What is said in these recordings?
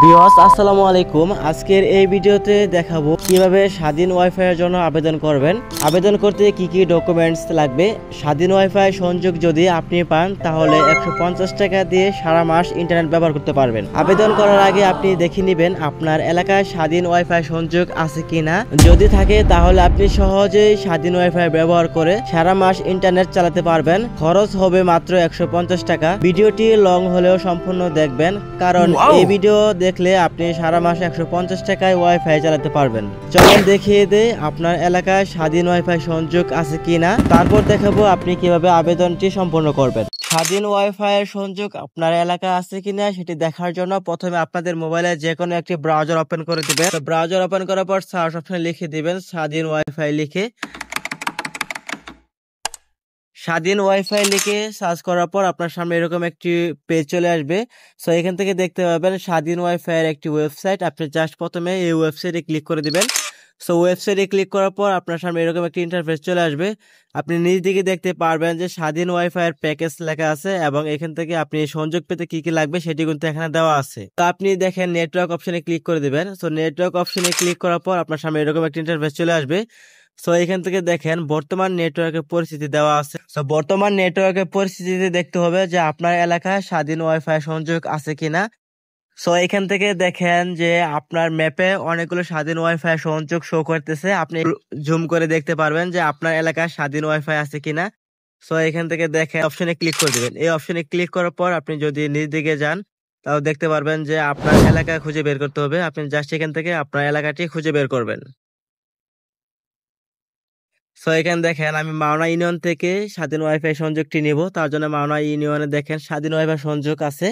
Viewers আসসালামু আলাইকুম। আজকের এই ভিডিওতে দেখাবো কিভাবে স্বাধীন ওয়াইফাই এর জন্য আবেদন করবেন। আবেদন করতে কি কি ডকুমেন্টস লাগবে। স্বাধীন ওয়াইফাই সংযোগ যদি আপনি পান তাহলে 150 টাকা দিয়ে সারা মাস ইন্টারনেট ব্যবহার করতে পারবেন। আবেদন করার আগে আপনি দেখে নেবেন আপনার এলাকায় স্বাধীন ওয়াইফাই সংযোগ আছে কিনা। যদি থাকে তাহলে আপনি সহজেই স্বাধীন ওয়াইফাই ব্যবহার করে সারা মাস ইন্টারনেট চালাতে পারবেন। খরচ হবে মাত্র 150 টাকা। ভিডিওটি লং হলেও সম্পূর্ণ দেখবেন, কারণ এই ভিডিও দেখলে আপনি সারা মাসে 150 টাকায় ওয়াইফাই চালাতে পারবেন। চলুন দেখিয়ে দেই আপনার এলাকায় স্বাধীন ওয়াইফাই সংযোগ আছে কিনা, তারপর দেখাবো আপনি কিভাবে আবেদনটি সম্পন্ন করবেন। স্বাধীন ওয়াইফাই এর সংযোগ আপনার এলাকায় আছে কিনা সেটি দেখার জন্য প্রথমে আপনাদের মোবাইলে যে কোনো একটি ব্রাউজার ওপেন করে দিবেন। ব্রাউজার ওপেন করার পর সার্চ অপশনে লিখে দিবেন স্বাধীন ওয়াইফাই। স্বাধীন ওয়াইফাই লিখে সার্চ করার পর আপনার সামনে এরকম একটি পেজ চলে আসবে। সো এখান থেকে দেখতে পাবেন স্বাধীন ওয়াইফাই এর একটি ওয়েবসাইট। আপনি জাস্ট প্রথমে এই ওয়েবসাইটে ক্লিক করে দিবেন। সো ওয়েবসাইটে ক্লিক করার পর আপনার সামনে এরকম একটি ইন্টারফেস চলে আসবে। আপনি নিজ দিকে দেখতে পারবেন যে স্বাধীন ওয়াইফাই এর প্যাকেজ লেখা আছে এবং এখান থেকে আপনি সংযোগ পেতে কি কি লাগবে সেটি কিন্তু এখানে দেওয়া আছে। তো আপনি দেখেন নেটওয়ার্ক অপশনে ক্লিক করে দিবেন। সো নেটওয়ার্ক অপশনে ক্লিক করার পর আপনার সামনে এরকম একটি ইন্টারফেস চলে আসবে। সো এখান থেকে দেখেন বর্তমান নেটওয়ার্কের পরিস্থিতি দেওয়া আছে। সো বর্তমান নেটওয়ার্কের পরিস্থিতিতে দেখতে হবে যে আপনার এলাকায় স্বাধীন ওয়াইফাই সংযোগ আছে কিনা। সো এখান থেকে দেখেন যে আপনার ম্যাপে অনেকগুলো স্বাধীন ওয়াইফাই সংযোগ শো করতেছে। আপনি জুম করে দেখতে পারবেন যে আপনার এলাকায় স্বাধীন ওয়াইফাই আছে কিনা। সো এখান থেকে দেখেন অপশনে ক্লিক করে দিবেন। এই অপশনে ক্লিক করার পর আপনি যদি নিচ দিকে যান তাও দেখতে পারবেন যে আপনার এলাকা খুঁজে বের করতে হবে। আপনি জাস্ট এখান থেকে আপনার এলাকাটি খুঁজে বের করবেন। সো এখানে দেখেন আমি মাওনা ইউনিয়ন থেকে স্বাধীন ওয়াইফাই সংযোগটি নিব। তার জন্য মাওনা ইউনিয়নে দেখেন স্বাধীন ওয়াইফাই সংযোগ আছে।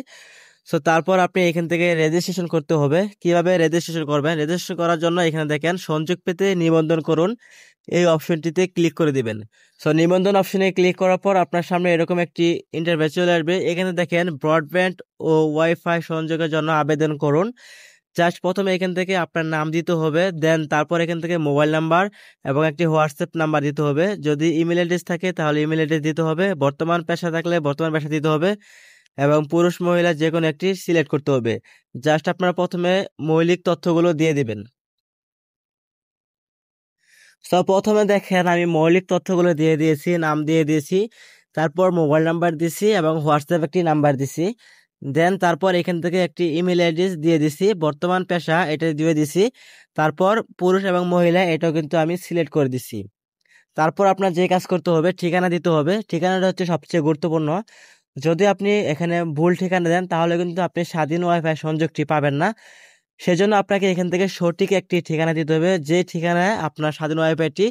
সো তারপর আপনি এখান থেকে রেজিস্ট্রেশন করতে হবে। কিভাবে রেজিস্ট্রেশন করবেন? রেজিস্ট্রেশন করার জন্য এখানে দেখেন সংযোগ পেতে নিবন্ধন করুন, এই অপশনটিতে ক্লিক করে দিবেন। সো নিবন্ধন অপশনে ক্লিক করার পর আপনার সামনে এরকম একটি ইন্টারফেস চলে আসবে। এখানে দেখেন ব্রডব্যান্ড ও ওয়াইফাই সংযোগের জন্য আবেদন করুন। জাস্ট প্রথমে এখান থেকে আপনার নাম দিতে হবে, দেন তারপর এখান থেকে মোবাইল নাম্বার এবং একটি হোয়াটসঅ্যাপ নাম্বার দিতে হবে। যদি ইমেল অ্যাড্রেস থাকে তাহলে ইমেল অ্যাড্রেস দিতে হবে। বর্তমান পেশা থাকলে বর্তমান পেশা দিতে হবে এবং পুরুষ মহিলা যে কোনো একটি সিলেক্ট করতে হবে। জাস্ট আপনারা প্রথমে মৌলিক তথ্যগুলো দিয়ে দিবেন। সো প্রথমে দেখেন আমি মৌলিক তথ্যগুলো দিয়ে দিয়েছি, নাম দিয়ে দিয়েছি, তারপর মোবাইল নাম্বার দিছি এবং হোয়াটসঅ্যাপ একটি নাম্বার দিছি। দেন তারপর এখান থেকে একটি ইমেল অ্যাড্রেস দিয়ে দিছি, বর্তমান পেশা এটা দিয়ে দিছি, তারপর পুরুষ এবং মহিলা এটাও কিন্তু আমি সিলেক্ট করে দিছি। তারপর আপনার যে কাজ করতে হবে ঠিকানা দিতে হবে। ঠিকানাটা হচ্ছে সবচেয়ে গুরুত্বপূর্ণ। যদি আপনি এখানে ভুল ঠিকানা দেন তাহলে কিন্তু আপনি স্বাধীন ওয়াইফাই সংযোগটি পাবেন না। সেজন্য আপনাকে এখান থেকে সঠিক একটি ঠিকানা দিতে হবে, যে ঠিকানায় আপনার স্বাধীন ওয়াইফাইটি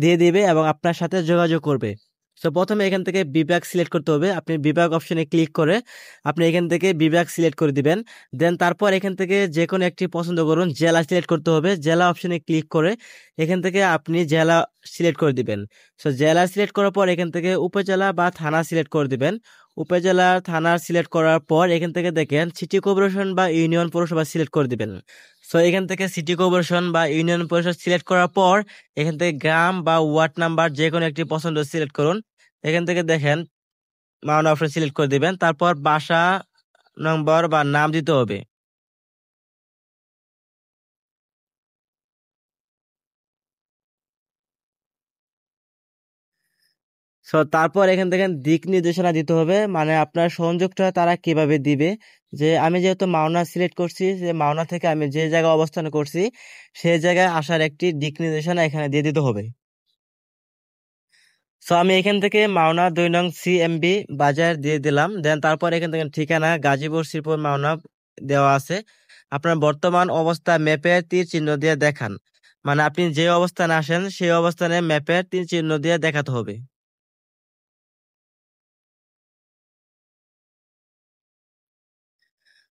দিয়ে দিবে এবং আপনার সাথে যোগাযোগ করবে। তো প্রথমে এখান থেকে বিভাগ সিলেক্ট করতে হবে। আপনি বিভাগ অপশনে ক্লিক করে আপনি এখান থেকে বিভাগ সিলেক্ট করে দিবেন। দেন তারপর এখান থেকে যে কোনো একটি পছন্দ করুন, জেলা সিলেক্ট করতে হবে। জেলা অপশনে ক্লিক করে এখান থেকে আপনি জেলা সিলেক্ট করে দিবেন। সো জেলা সিলেক্ট করার পর এখান থেকে উপজেলা বা থানা সিলেক্ট করে দিবেন। উপজেলা থানা সিলেক্ট করার পর এখান থেকে দেখেন সিটি কর্পোরেশন বা ইউনিয়ন পৌরসভা সিলেক্ট করে দিবেন। সো এখান থেকে সিটি কর্পোরেশন বা ইউনিয়ন পরিষদ সিলেক্ট করার পর এখান থেকে গ্রাম বা ওয়ার্ড নাম্বার যে কোনো একটি পছন্দ সিলেক্ট করুন। এখান থেকে দেখেন মাউনা অপশন সিলেক্ট করে দিবেন। তারপর বাসা নম্বর বা নাম দিতে হবে। সো তারপর এখান থেকে দিক নির্দেশনা দিতে হবে, মানে আপনার সংযোগটা তারা কিভাবে দিবে। যে আমি যেহেতু মাওনা সিলেক্ট করছি, যে মাওনা থেকে আমি যে জায়গায় অবস্থান করছি সেই জায়গায় আসার একটি দিক নির্দেশনা এখানে দিয়ে দিতে হবে। সো আমি এখান থেকে মাওনা 2 নং CMB বাজার দিয়ে দিলাম। দেন তারপর এখান থেকে ঠিকানা গাজীপুর শ্রীপুর মাওনা দেওয়া আছে। আপনার বর্তমান অবস্থা ম্যাপের তীর চিহ্ন দিয়ে দেখান, মানে আপনি যে অবস্থানে আসেন সেই অবস্থানে ম্যাপের তীর চিহ্ন দিয়ে দেখাতে হবে।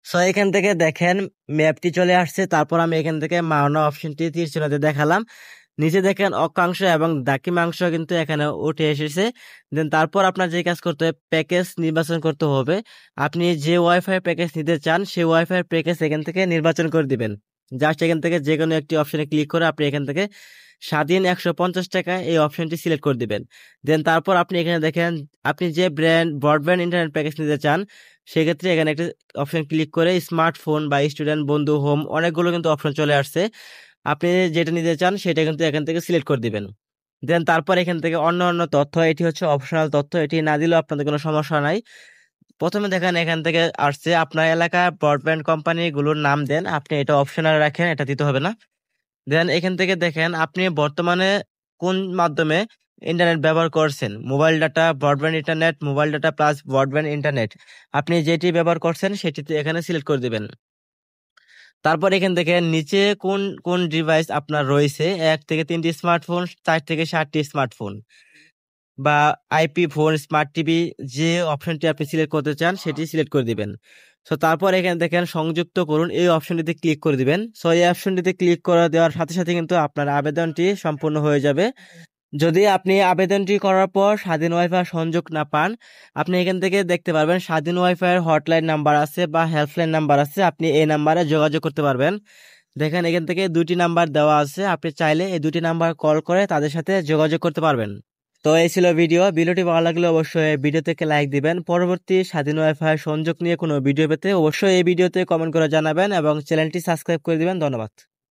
সো এখান থেকে দেখেন ম্যাপটি চলে আসছে। তারপর আমি এখান থেকে মাওনা অপশনটি তীর চিহ্নতে দেখালাম। নিচে দেখেন অক্ষাংশ এবং দ্রাঘিমাংশ কিন্তু এখানে উঠে এসেছে। দেন তারপর আপনার যে কাজ করতে হবে প্যাকেজ নির্বাচন করতে হবে। আপনি যে ওয়াইফাই প্যাকেজ নিতে চান সেই ওয়াইফাই প্যাকেজ এখান থেকে নির্বাচন করে দিবেন। জাস্ট এখান থেকে যে কোনো একটি অপশনে ক্লিক করে আপনি এখান থেকে স্বাধীন 150 টাকা এই অপশনটি সিলেক্ট করে দিবেন। দেন তারপর আপনি এখানে দেখেন আপনি যে ব্রডব্যান্ড ইন্টারনেট প্যাকেজ নিতে চান, সেক্ষেত্রে এখানে একটা অপশন ক্লিক করে স্মার্টফোন বা স্টুডেন্ট বন্ধু হোম অনেকগুলো কিন্তু অপশন চলে আসছে। আপনি যেটা নিতে চান সেটা কিন্তু এখান থেকে সিলেক্ট করে দিবেন। দেন তারপর এখান থেকে অন্য অন্য তথ্য, এটি হচ্ছে অপশনাল তথ্য, এটি না দিলেও আপনাদের কোনো সমস্যা নাই। প্রথমে দেখেন এখান থেকে আসছে আপনার এলাকার ব্রডব্যান্ড কোম্পানিগুলোর নাম দেন, আপনি এটা অপশনাল রাখেন, এটা দিতে হবে না। দেন এখান থেকে দেখেন আপনি বর্তমানে কোন মাধ্যমে ইন্টারনেট ব্যবহার করছেন, mobile data, broadband internet, mobile data plus broadband internet, আপনি যেটি ব্যবহার করছেন সেটিতে এখানে সিলেক্ট করে দিবেন। তারপর এখান থেকে নিচে কোন কোন ডিভাইস আপনার রয়েছে, 1 থেকে 3টি স্মার্টফোন, 4 থেকে 7টি স্মার্টফোন বা আইপি ফোন, স্মার্ট টিভি, যে অপশনটি আপনি সিলেক্ট করতে চান সেটি সিলেক্ট করে দিবেন। সো তারপর এখানে দেখেন সংযুক্ত করুন, এই অপশনটিতে ক্লিক করে দিবেন। সো এই অপশনটিতে ক্লিক করে দেওয়ার সাথে সাথে কিন্তু আপনার আবেদনটি সম্পূর্ণ হয়ে যাবে। যদি আপনি আবেদনটি করার পর স্বাধীন ওয়াইফাই সংযোগ না পান, আপনি এখান থেকে দেখতে পারবেন স্বাধীন ওয়াইফাই হটলাইন নাম্বার আছে বা হেল্পলাইন নাম্বার আছে, আপনি এই নাম্বারে যোগাযোগ করতে পারবেন। দেখেন এখান থেকে 2টি নাম্বার দেওয়া আছে, আপনি চাইলে এই 2টি নাম্বার কল করে তাদের সাথে যোগাযোগ করতে পারবেন। তো এই ছিল ভিডিওটি ভালো লাগলে অবশ্যই ভিডিওতে লাইক দিবেন। পরবর্তী স্বাধীন ওয়াইফাই সংযোগ নিয়ে কোনো ভিডিও পেতে অবশ্যই এই ভিডিওতে কমেন্ট করে জানাবেন এবং চ্যানেলটি সাবস্ক্রাইব করে দিবেন। ধন্যবাদ।